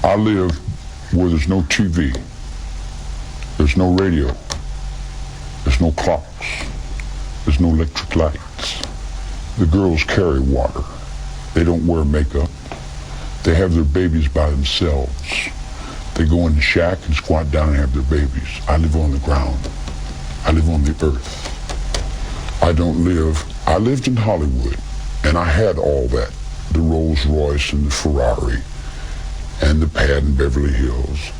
I live where there's no TV, there's no radio, there's no clocks, there's no electric lights. The girls carry water. They don't wear makeup. They have their babies by themselves. They go in the shack and squat down and have their babies. I live on the ground. I live on the earth. I lived in Hollywood, and I had all that. The Rolls Royce and the Ferrari and the pad in Beverly Hills.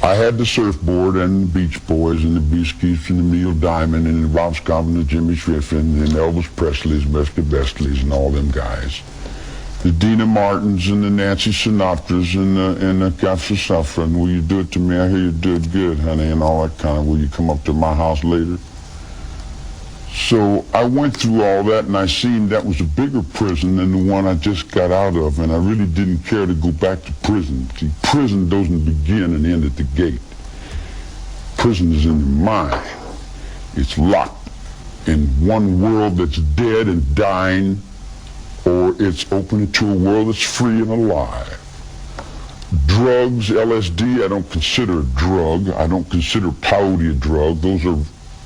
I had the surfboard and the Beach Boys and the Beasties and the Neil Diamond and the Rob Scott and the Jimmy Griffin and Elvis Presley's, Mr. Bestleys and all them guys. The Dina Martins and the Nancy Sinatras and the Capsa Safra, and will you do it to me? I hear you do it good, honey, and all that kind of, will you come up to my house later? So I went through all that, and I seen that was a bigger prison than the one I just got out of, and I really didn't care to go back to prison. See, prison doesn't begin and end at the gate. Prison is in the mind. It's locked in one world that's dead and dying, or it's open to a world that's free and alive. Drugs, LSD, I don't consider a drug. I don't consider peyote a drug. Those are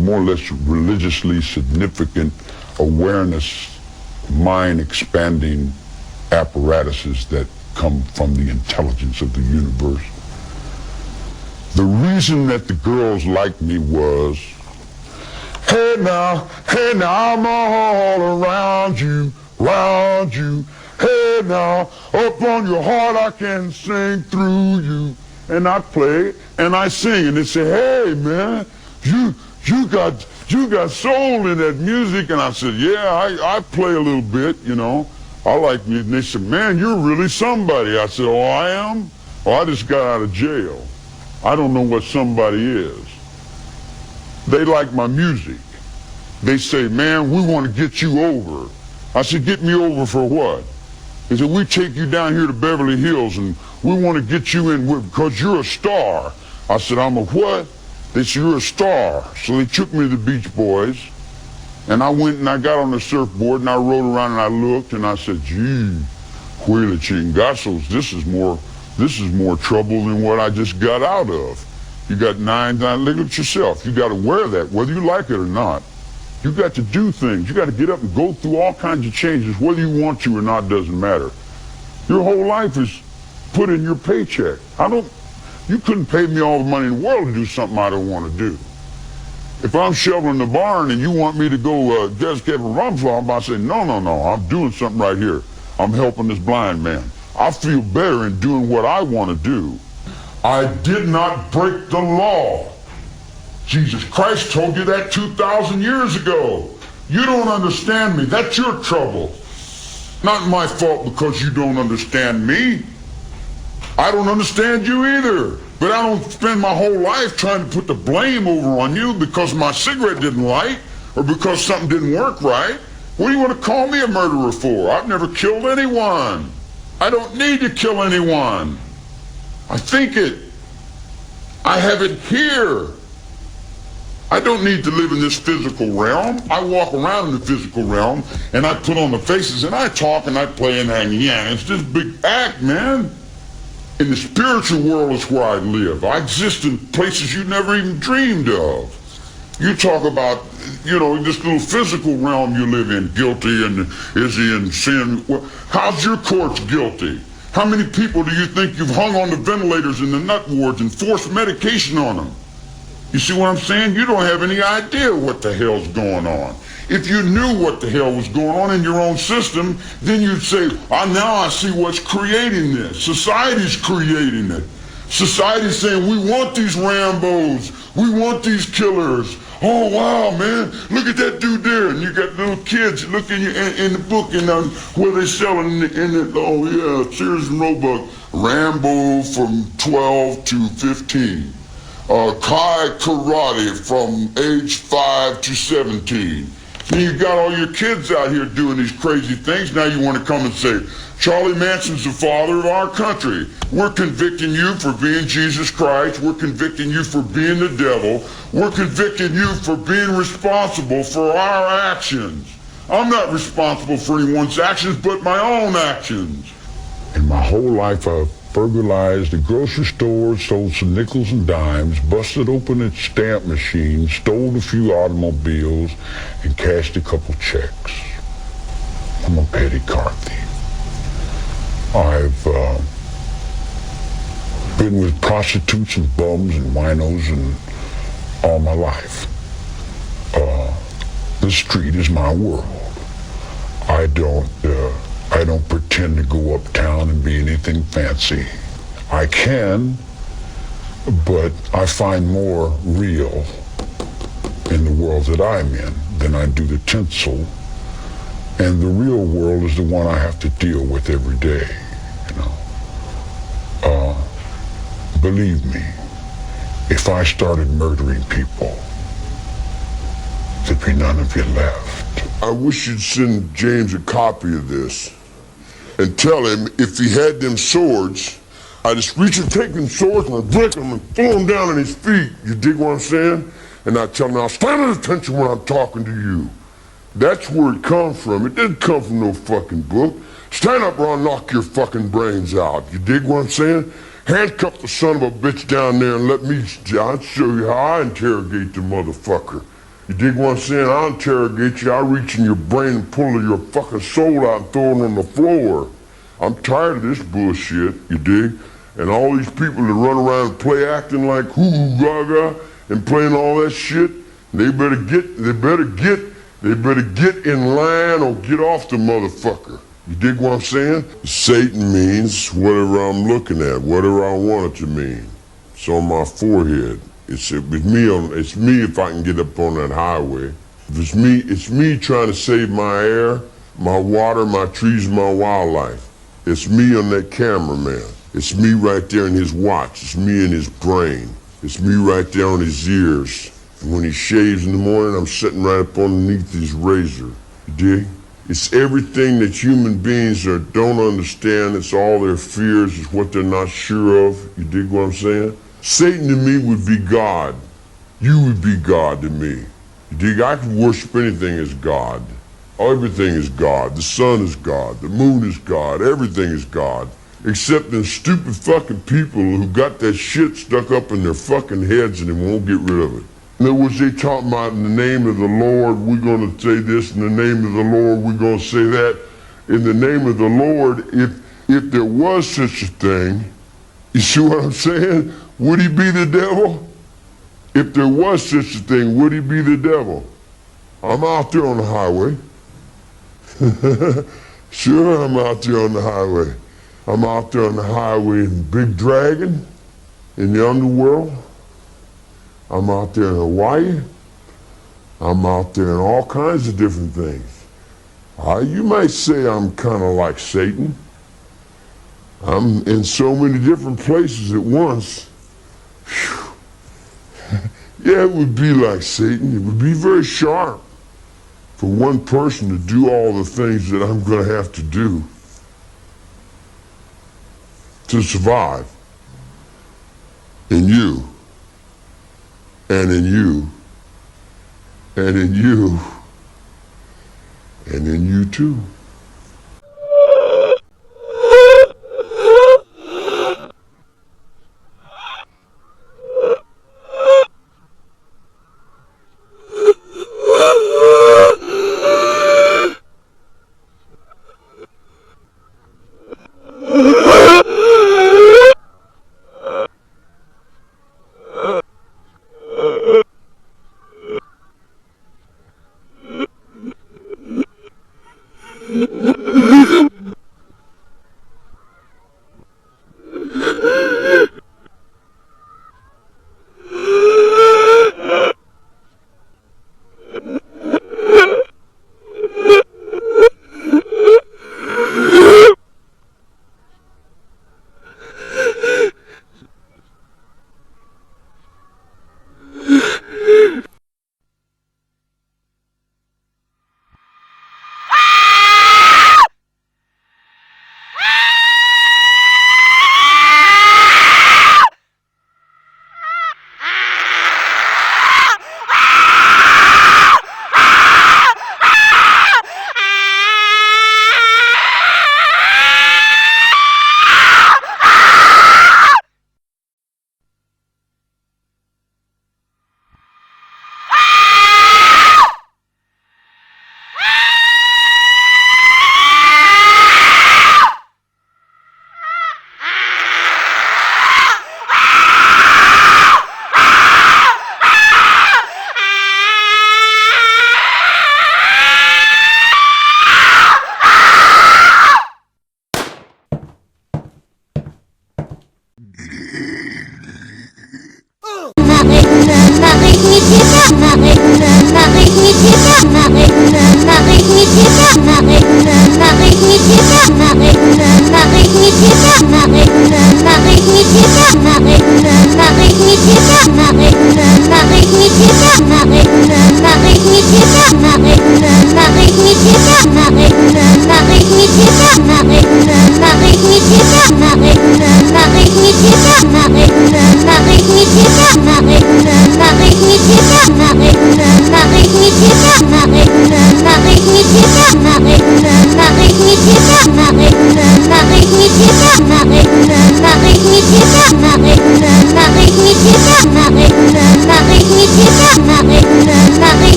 more or less religiously significant awareness, mind-expanding apparatuses that come from the intelligence of the universe. The reason that the girls liked me was, hey now, I'm all around you, hey now, up on your heart I can sing through you. And I play and I sing, and they say, hey man, you got soul in that music. And I said, yeah, I play a little bit, you know. I like music. And they said, man, you're really somebody. I said, oh, I am? Oh, I just got out of jail. I don't know what somebody is. They like my music. They say, man, we want to get you over. I said, get me over for what? They said, we take you down here to Beverly Hills and we want to get you in because you're a star. I said, I'm a what? They said, you're a star. So they took me to the Beach Boys, and I went and I got on the surfboard and I rode around and I looked and I said, gee, Huila Chingazos, this is more This is more trouble than what I just got out of. You got nine, look at yourself. You got to wear that, whether you like it or not. You got to do things. You got to get up and go through all kinds of changes, whether you want to or not, doesn't matter. Your whole life is put in your paycheck. You couldn't pay me all the money in the world to do something I don't want to do. If I'm shoveling the barn and you want me to go dedicate a Rumflaw, I say, no, I'm doing something right here. I'm helping this blind man. I feel better in doing what I want to do. I did not break the law. Jesus Christ told you that 2,000 years ago. You don't understand me. That's your trouble. Not my fault because you don't understand me. I don't understand you either. But I don't spend my whole life trying to put the blame over on you because my cigarette didn't light or because something didn't work right. What do you want to call me a murderer for? I've never killed anyone. I don't need to kill anyone. I think it. I have it here. I don't need to live in this physical realm. I walk around in the physical realm and I put on the faces and I talk and I play and hang. Yeah, it's this big act, man. In the spiritual world is where I live. I exist in places you never even dreamed of. You talk about, this little physical realm you live in, guilty and is he in sin? Well, how's your courts guilty? How many people do you think you've hung on the ventilators in the nut wards and forced medication on them? You see what I'm saying? You don't have any idea what the hell's going on. If you knew what the hell was going on in your own system, then you'd say, now I see what's creating this. Society's creating it. Society's saying, we want these Rambos. We want these killers. Oh, wow, man, look at that dude there. And you got little kids look in the book where they selling Sears and Roebuck, Rambo from 12 to 15. Kai Karate from age 5 to 17. Then you got all your kids out here doing these crazy things. Now you want to come and say, Charlie Manson's the father of our country. We're convicting you for being Jesus Christ. We're convicting you for being the devil. We're convicting you for being responsible for our actions. I'm not responsible for anyone's actions but my own actions. In my whole life, I've burglarized the grocery store, sold some nickels and dimes, busted open its stamp machine, stole a few automobiles, and cashed a couple checks. I'm a petty car thief. I've been with prostitutes and bums and winos and all my life. The street is my world. I don't pretend to go uptown and be anything fancy. I can, but I find more real in the world that I'm in than I do the tinsel. And the real world is the one I have to deal with every day, Believe me, if I started murdering people, there'd be none of you left. I wish you'd send James a copy of this and tell him if he had them swords, I just reach and take them swords and I break them and throw them down on his feet. You dig what I'm saying? And I tell him, now stand at attention when I'm talking to you. That's where it comes from. It didn't come from no fucking book. Stand up or I'll knock your fucking brains out. You dig what I'm saying? Handcuff the son of a bitch down there and let me, I'll show you how I interrogate the motherfucker. You dig what I'm saying? I'll interrogate you. I'll reach in your brain and pull your fucking soul out and throw it on the floor. I'm tired of this bullshit, you dig? And all these people that run around and play acting like hoo-hoo gaga and playing all that shit, they better get in line or get off the motherfucker. You dig what I'm saying? Satan means whatever I'm looking at, whatever I want it to mean. It's on my forehead. It's me if I can get up on that highway. If it's me trying to save my air, my water, my trees, my wildlife. It's me on that cameraman. It's me right there in his watch. It's me in his brain. It's me right there on his ears. And when he shaves in the morning, I'm sitting right up underneath his razor. You dig? It's everything that human beings don't understand. It's all their fears. It's what they're not sure of. You dig what I'm saying? Satan to me would be God. You would be God to me. You dig? I could worship anything as God. Everything is God. The sun is God. The moon is God. Everything is God. except them stupid fucking people who got that shit stuck up in their fucking heads and they won't get rid of it. In other words, they talk about in the name of the Lord, we're going to say this, in the name of the Lord, we're going to say that. In the name of the Lord, if there was such a thing, you see what I'm saying? Would he be the devil? If there was such a thing, would he be the devil? I'm out there on the highway. Sure, I'm out there on the highway. I'm out there on the highway in Big Dragon, in the underworld. I'm out there in Hawaii. I'm out there in all kinds of different things. You might say I'm kind of like Satan. I'm in so many different places at once. Whew. Yeah, it would be like Satan. It would be very sharp for one person to do all the things that I'm going to have to do to survive. In you, and in you, and in you, and in you too.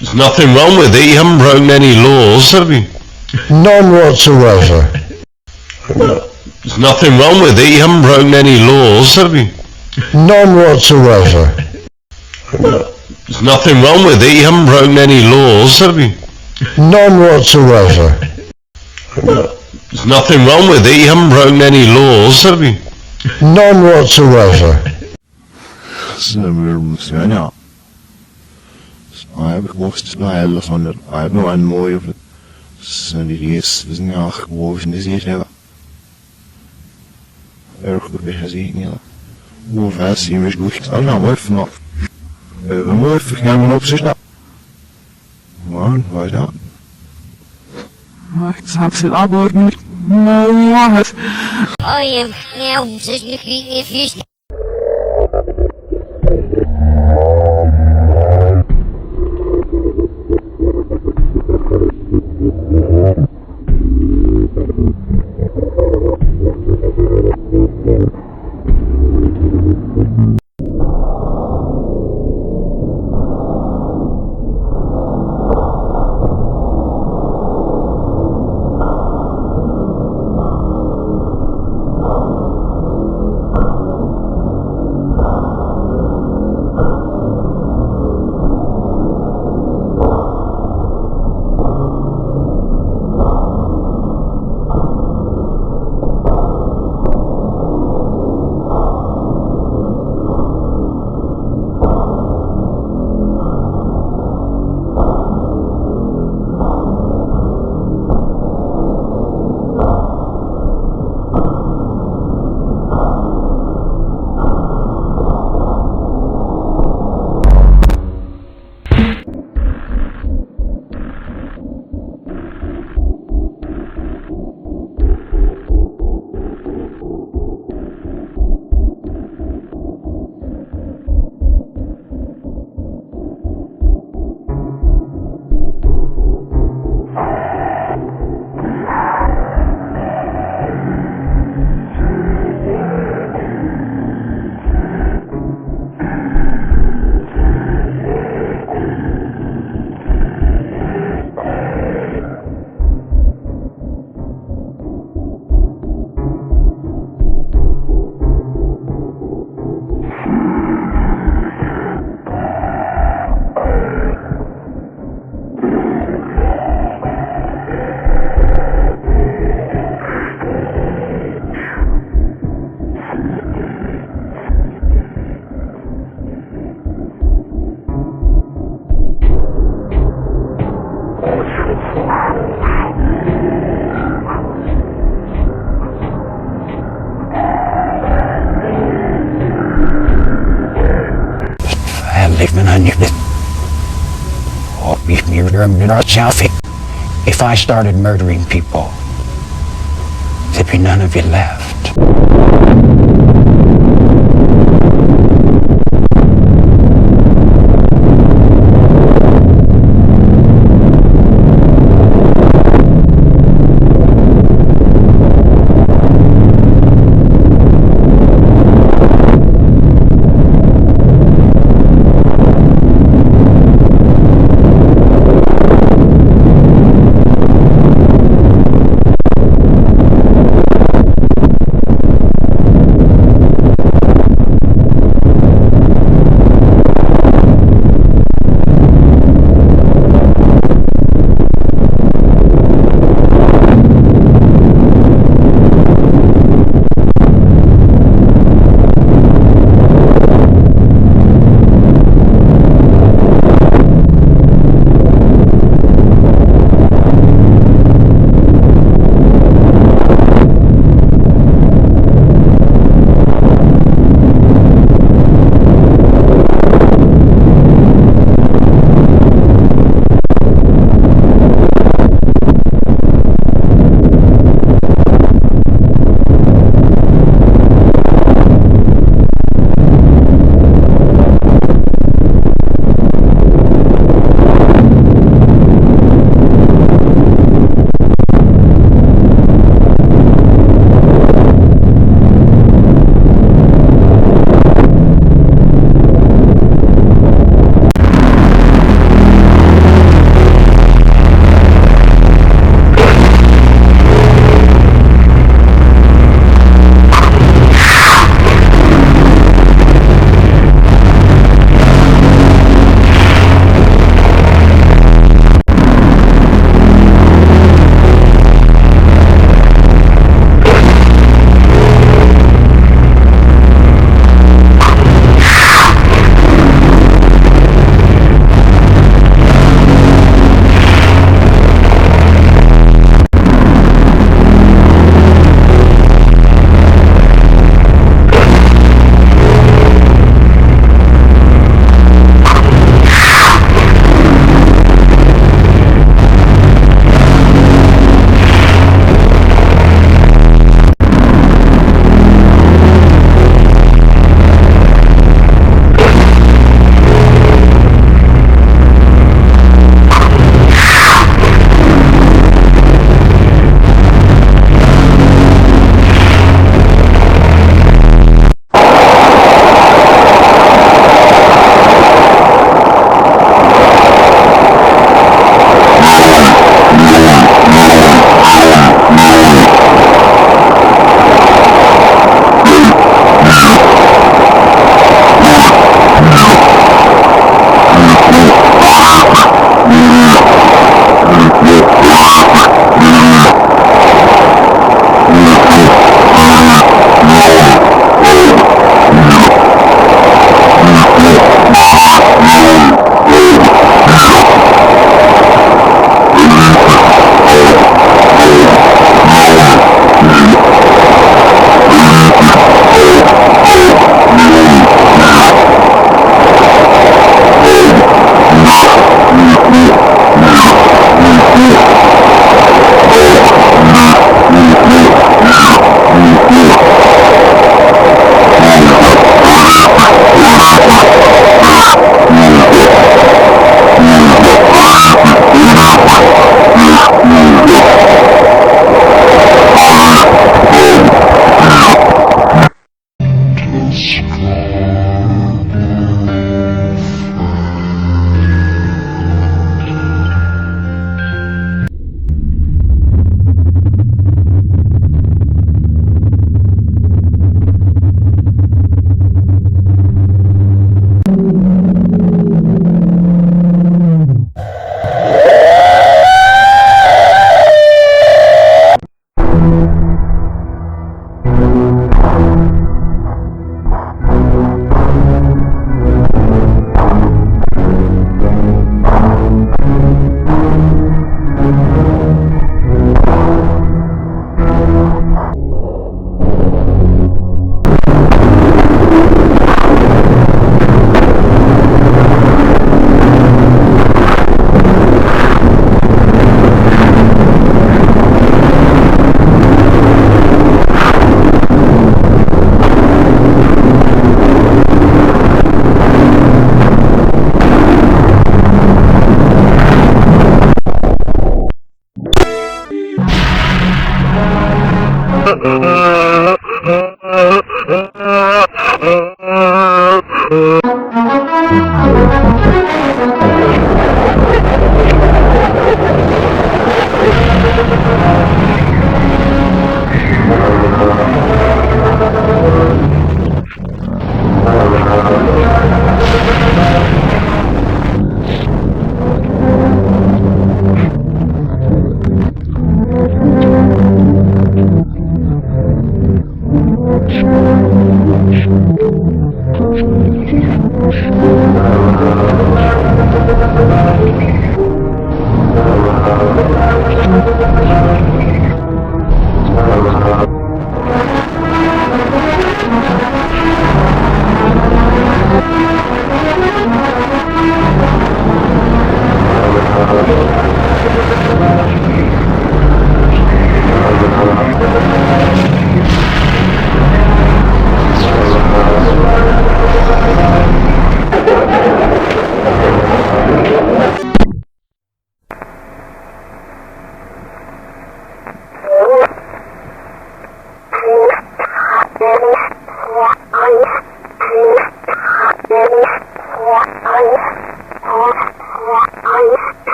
There's nothing wrong with it, you haven't broken any laws, have you? None whatsoever. There's nothing wrong with it, you haven't broken any laws, have you? None whatsoever. There's nothing wrong with it, you haven't broken any laws, have you? None whatsoever. There's nothing wrong with it, you haven't broken any laws, have you? None whatsoever. Ja. Ik moest snel van de nog een mooie zijn die is ja gewoon is hier ja erg goed gezien ja hoe vaak zie je goed al nou even nog we moeten gaan op zich nou man waar dan I am now if you If I started murdering people, there'd be none of you left.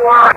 Yeah.